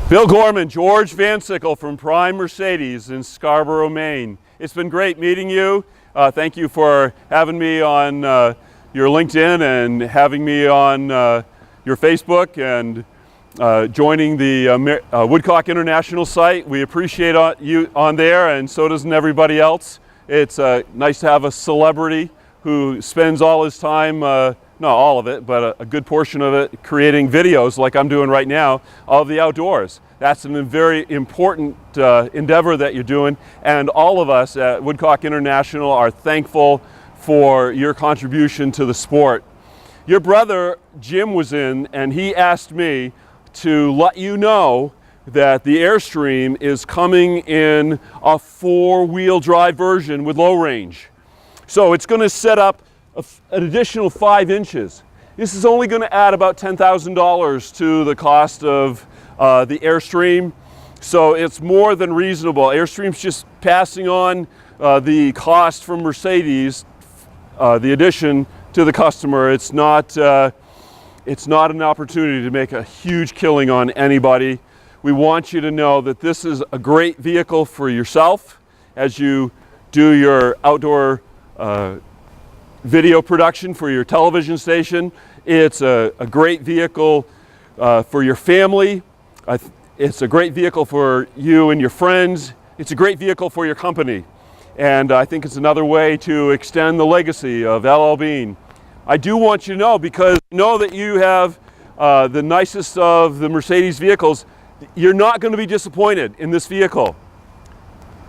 Bill Gorman, George Van Sickle from Prime Mercedes in Scarborough, Maine. It's been great meeting you. Thank you for having me on your LinkedIn and having me on your Facebook and joining the Woodcock International site. We appreciate you on there, and so does everybody else. It's nice to have a celebrity who spends all his time, not all of it, but a good portion of it, creating videos like I'm doing right now of the outdoors. That's a very important endeavor that you're doing, and all of us at Woodcock International are thankful for your contribution to the sport. Your brother Jim was in, and he asked me to let you know that the Airstream is coming in a four-wheel drive version with low range. So it's going to set up an additional 5 inches. This is only going to add about $10,000 to the cost of the Airstream. So it's more than reasonable. Airstream's just passing on the cost from Mercedes, the addition to the customer. It's not an opportunity to make a huge killing on anybody. We want you to know that this is a great vehicle for yourself as you do your outdoor video production for your television station. It's a great vehicle for your family. It's a great vehicle for you and your friends. It's a great vehicle for your company. And I think it's another way to extend the legacy of LL Bean. I do want you to know, because I know that you have the nicest of the Mercedes vehicles, you're not going to be disappointed in this vehicle.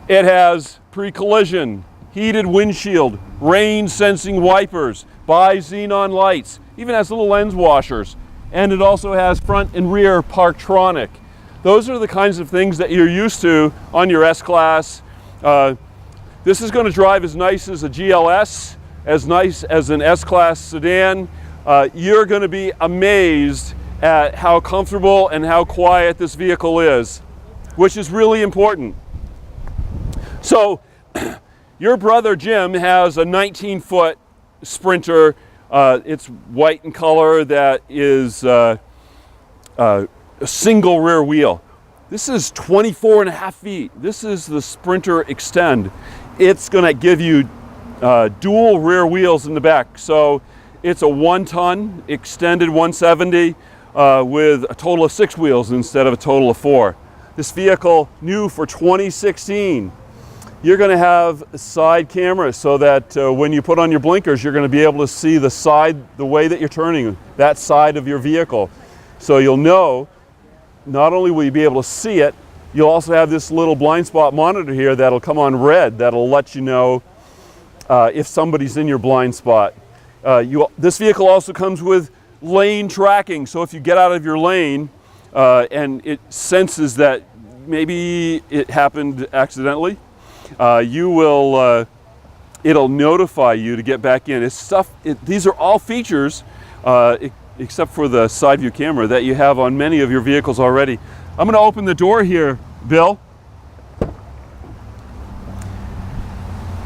It has pre-collision, heated windshield, rain sensing wipers, bi-xenon lights, even has little lens washers, and it also has front and rear Parktronic. Those are the kinds of things that you're used to on your S-Class. This is going to drive as nice as a GLS, as nice as an S-Class sedan. You're going to be amazed at how comfortable and how quiet this vehicle is, which is really important. So, your brother Jim has a 19-foot Sprinter. It's white in color, that is a single rear wheel. This is 24.5 feet. This is the Sprinter Extend. It's going to give you dual rear wheels in the back. So it's a 1-ton extended 170 with a total of 6 wheels instead of a total of 4. This vehicle, new for 2016. You're going to have side cameras so that when you put on your blinkers, you're going to be able to see the side, the way that you're turning, that side of your vehicle. So you'll know, not only will you be able to see it, you'll also have this little blind spot monitor here that'll come on red, that'll let you know if somebody's in your blind spot. This vehicle also comes with lane tracking, so if you get out of your lane and it senses that maybe it happened accidentally, it'll notify you to get back in. These are all features, except for the side view camera, that you have on many of your vehicles already. I'm going to open the door here, Bill.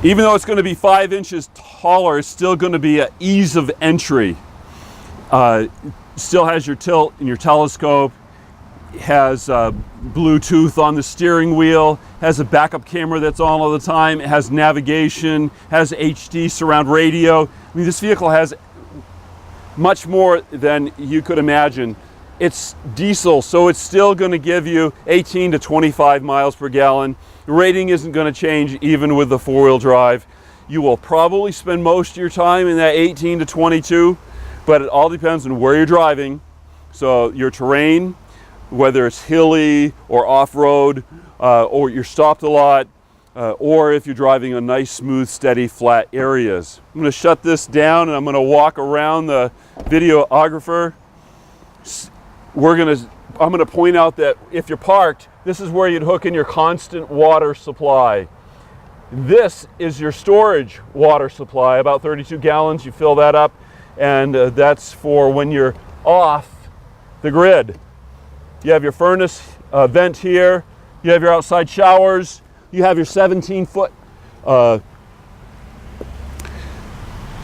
Even though it's going to be 5 inches taller, it's still going to be an ease of entry. Still has your tilt and your telescope. Has Bluetooth on the steering wheel, has a backup camera that's on all the time, it has navigation, has HD surround radio. I mean, this vehicle has much more than you could imagine. It's diesel, so it's still going to give you 18 to 25 miles per gallon. The rating isn't going to change even with the four-wheel drive. You will probably spend most of your time in that 18 to 22, but it all depends on where you're driving. So your terrain, whether it's hilly or off-road, or you're stopped a lot, or if you're driving on nice, smooth, steady, flat areas. I'm going to shut this down and I'm going to walk around the videographer. I'm going to point out that if you're parked, this is where you'd hook in your constant water supply. This is your storage water supply, about 32 gallons. You fill that up, and that's for when you're off the grid. You have your furnace vent here. You have your outside showers. You have your 17-foot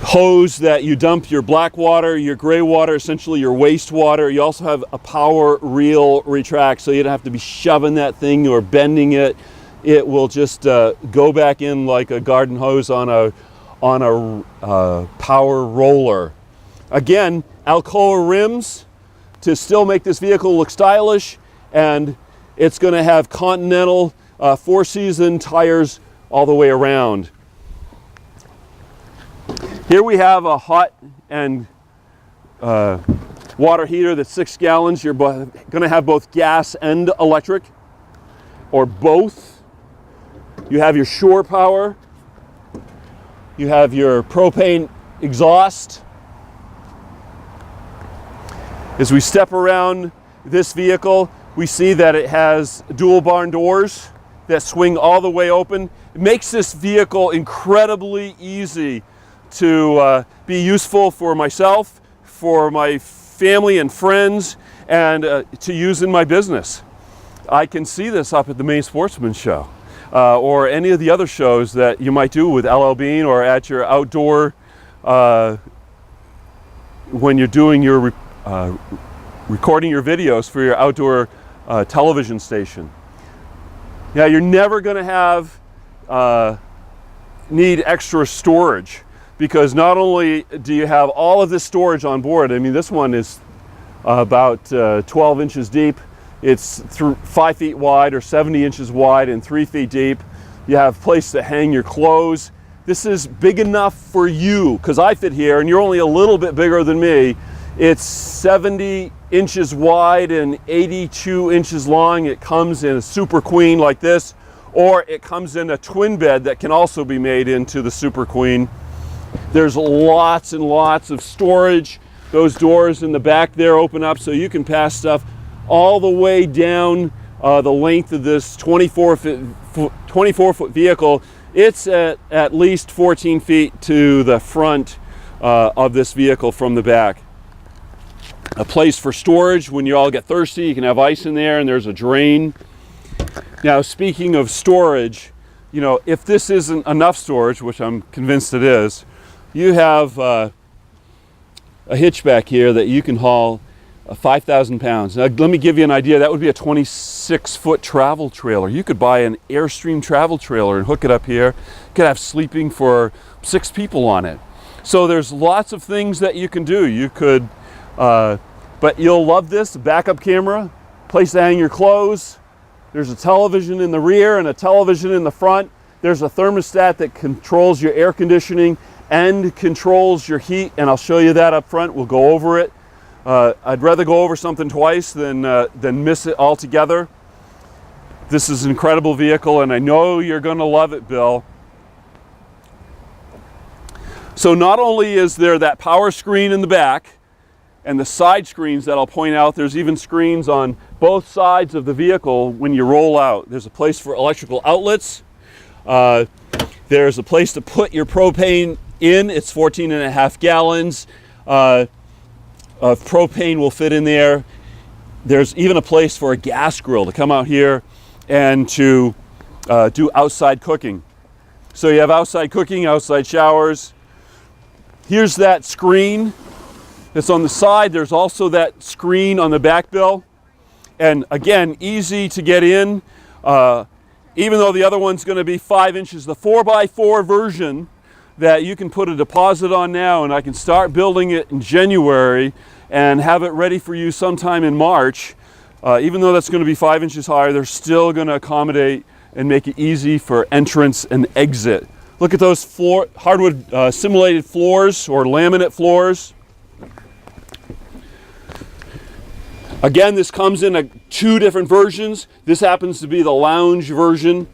hose that you dump your black water, your gray water, essentially your wastewater. You also have a power reel retract, so you don't have to be shoving that thing or bending it. It will just go back in like a garden hose on a power roller. Again, Alcoa rims to still make this vehicle look stylish, and it's going to have Continental 4-season tires all the way around. Here we have a hot and water heater that's 6 gallons. You're going to have both gas and electric, or both. You have your shore power. You have your propane exhaust. As we step around this vehicle, we see that it has dual barn doors that swing all the way open. It makes this vehicle incredibly easy to be useful for myself, for my family and friends, and to use in my business. I can see this up at the Maine Sportsman Show or any of the other shows that you might do with LL Bean, or at your outdoor, when you're doing your recording your videos for your outdoor television station. Now, you're never going to have need extra storage, because not only do you have all of this storage on board, I mean, this one is about 12 inches deep. It's 5 feet wide, or 70 inches wide, and 3 feet deep. You have a place to hang your clothes. This is big enough for you, because I fit here, and you're only a little bit bigger than me. It's 70 inches wide and 82 inches long. It comes in a Super Queen like this, or it comes in a twin bed that can also be made into the Super Queen. There's lots and lots of storage. Those doors in the back there open up so you can pass stuff all the way down the length of this 24-foot vehicle. It's at least 14 feet to the front of this vehicle from the back. A place for storage when you all get thirsty. You can have ice in there, and there's a drain. Now, speaking of storage, you know, if this isn't enough storage, which I'm convinced it is, you have a hitchback here that you can haul 5,000 pounds. Now, let me give you an idea. That would be a 26-foot travel trailer. You could buy an Airstream travel trailer and hook it up here. You could have sleeping for 6 people on it. So there's lots of things that you can do. You could, but you'll love this backup camera, place to hang your clothes. There's a television in the rear and a television in the front. There's a thermostat that controls your air conditioning and controls your heat, and I'll show you that up front. We'll go over it. I'd rather go over something twice than miss it altogether. This is an incredible vehicle, and I know you're going to love it, Bill. So not only is there that power screen in the back and the side screens that I'll point out, there's even screens on both sides of the vehicle when you roll out. There's a place for electrical outlets. There's a place to put your propane in. It's 14.5 gallons of propane will fit in there. There's even a place for a gas grill to come out here and to do outside cooking. So you have outside cooking, outside showers. Here's that screen that's on the side. There's also that screen on the back, Bill. And again, easy to get in. Even though the other one's going to be 5 inches, the 4x4 version that you can put a deposit on now, and I can start building it in January and have it ready for you sometime in March. Even though that's going to be 5 inches higher, they're still going to accommodate and make it easy for entrance and exit. Look at those hardwood simulated floors, or laminate floors. Again, this comes in 2 different versions. This happens to be the lounge version.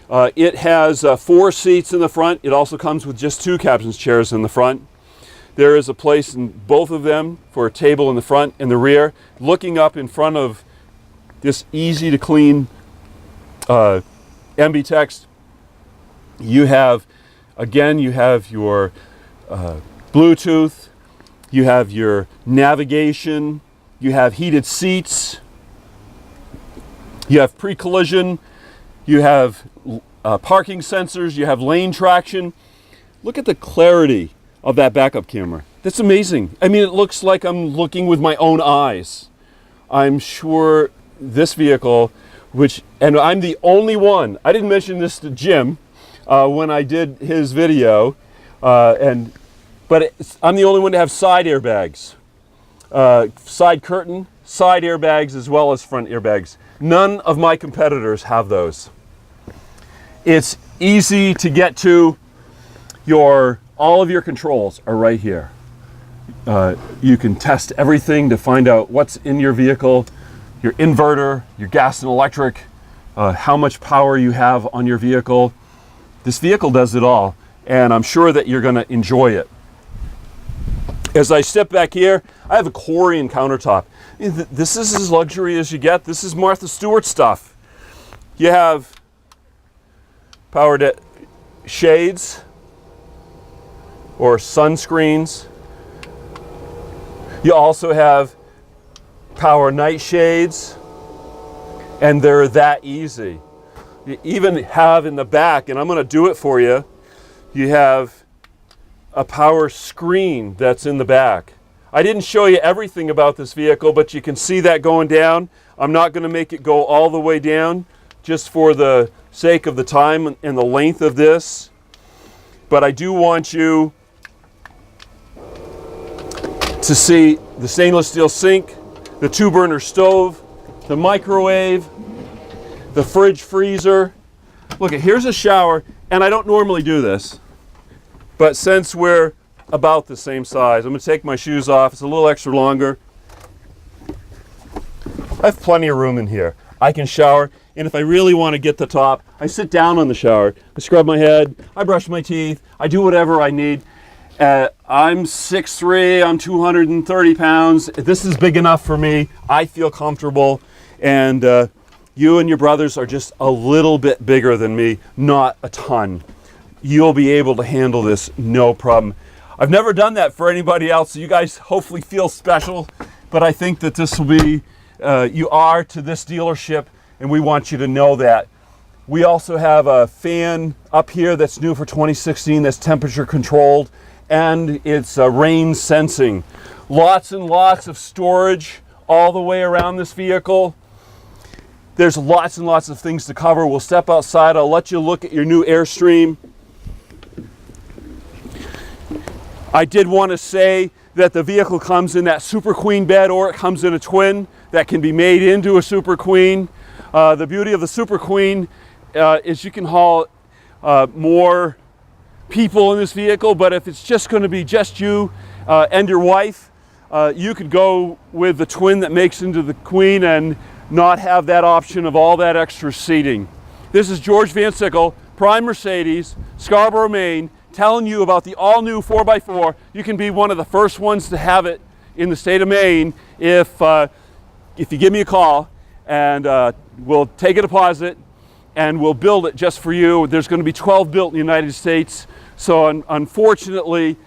It has 4 seats in the front. It also comes with just 2 captain's chairs in the front. There is a place in both of them for a table in the front and the rear. Looking up in front of this easy to clean MB-Tex, you have your Bluetooth, you have your navigation, you have heated seats, you have pre-collision, you have parking sensors, you have lane traction. Look at the clarity of that backup camera. That's amazing. I mean, it looks like I'm looking with my own eyes. I'm sure this vehicle, and I'm the only one, I didn't mention this to Jim when I did his video, but I'm the only one to have side airbags, side curtain, side airbags, as well as front airbags. None of my competitors have those. It's easy to get to. All of your controls are right here. You can test everything to find out what's in your vehicle, your inverter, your gas and electric, how much power you have on your vehicle. This vehicle does it all, and I'm sure that you're going to enjoy it. As I step back here, I have a Corian countertop. This is as luxury as you get. This is Martha Stewart stuff. You have powered shades or sunscreens. You also have power night shades, and they're that easy. You even have in the back, and I'm going to do it for you, you have a power screen that's in the back. I didn't show you everything about this vehicle, but you can see that going down. I'm not going to make it go all the way down just for the sake of the time and the length of this, but I do want you to see the stainless steel sink, the 2-burner stove, the microwave, the fridge freezer. Look, here's a shower, and I don't normally do this, but since we're about the same size, I'm going to take my shoes off. It's a little extra longer. I have plenty of room in here. I can shower, and if I really want to get the top, I sit down on the shower. I scrub my head, I brush my teeth, I do whatever I need. I'm 6'3", I'm 230 pounds. This is big enough for me. I feel comfortable, and you and your brothers are just a little bit bigger than me, not a ton. You'll be able to handle this, no problem. I've never done that for anybody else, so you guys hopefully feel special, but I think that this will be, you are to this dealership, and we want you to know that. We also have a fan up here that's new for 2016 that's temperature controlled, and it's rain sensing. Lots and lots of storage all the way around this vehicle. There's lots and lots of things to cover. We'll step outside. I'll let you look at your new Airstream. I did want to say that the vehicle comes in that Super Queen bed, or it comes in a twin that can be made into a Super Queen. The beauty of the Super Queen is you can haul more people in this vehicle, but if it's just going to be just you and your wife, you could go with the twin that makes into the Queen and not have that option of all that extra seating. This is George Van Sickle, Prime Mercedes, Scarborough, Maine, telling you about the all-new 4x4. You can be one of the first ones to have it in the state of Maine if you give me a call, and we'll take a deposit and we'll build it just for you. There's going to be 12 built in the United States, so unfortunately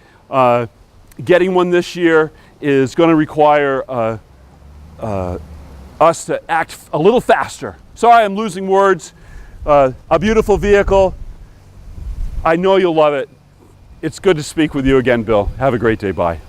getting one this year is going to require us to act a little faster. Sorry, I'm losing words. A beautiful vehicle. I know you'll love it. It's good to speak with you again, Bill. Have a great day. Bye.